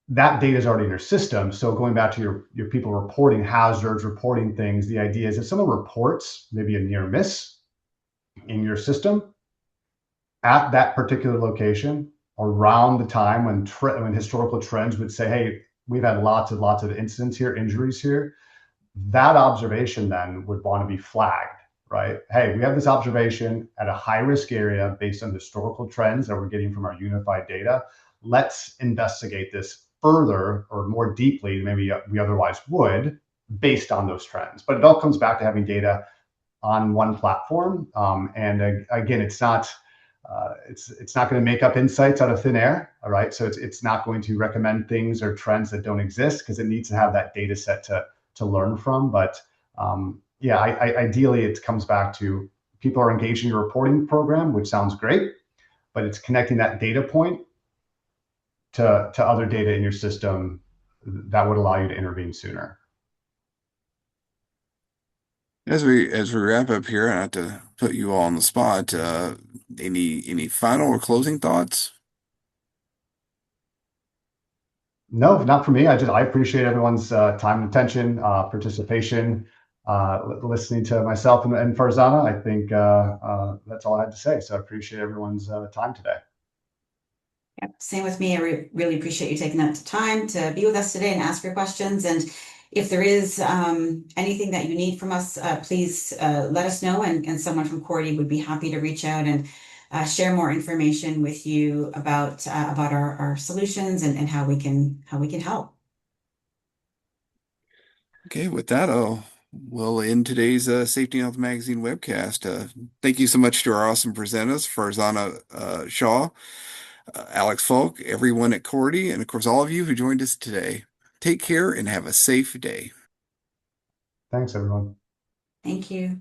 that data is already in your system. So going back to your people reporting hazards, reporting things, the idea is if someone reports maybe a near miss in your system at that particular location around the time when historical trends would say, hey, we've had lots and lots of incidents here, injuries here, that observation then would want to be flagged, right? Hey, we have this observation at a high risk area based on historical trends that we're getting from our unified data. Let's investigate this further or more deeply than maybe we otherwise would based on those trends. But it all comes back to having data on one platform. And again, it's not going to make up insights out of thin air. All right. So it's not going to recommend things or trends that don't exist because it needs to have that data set to learn from. But yeah, ideally, it comes back to people are engaged in your reporting program, which sounds great, but it's connecting that data point to other data in your system that would allow you to intervene sooner. As we wrap up here, not to put you all on the spot, any final or closing thoughts? No, not for me. I appreciate everyone's time and attention, participation, listening to myself and Farzana. I think that's all I had to say. So I appreciate everyone's time today. Yeah, same with me. Really appreciate you taking that time to be with us today and ask your questions. And if there is anything that you need from us, please let us know. And someone from Cority would be happy to reach out and share more information with you about our solutions and how we can help. Okay, with that, we'll end today's Safety and Health Magazine webcast. Thank you so much to our awesome presenters, Farzhana Shah, Alex Falk, everyone at Cority, and of course, all of you who joined us today. Take care and have a safe day. Thanks, everyone. Thank you.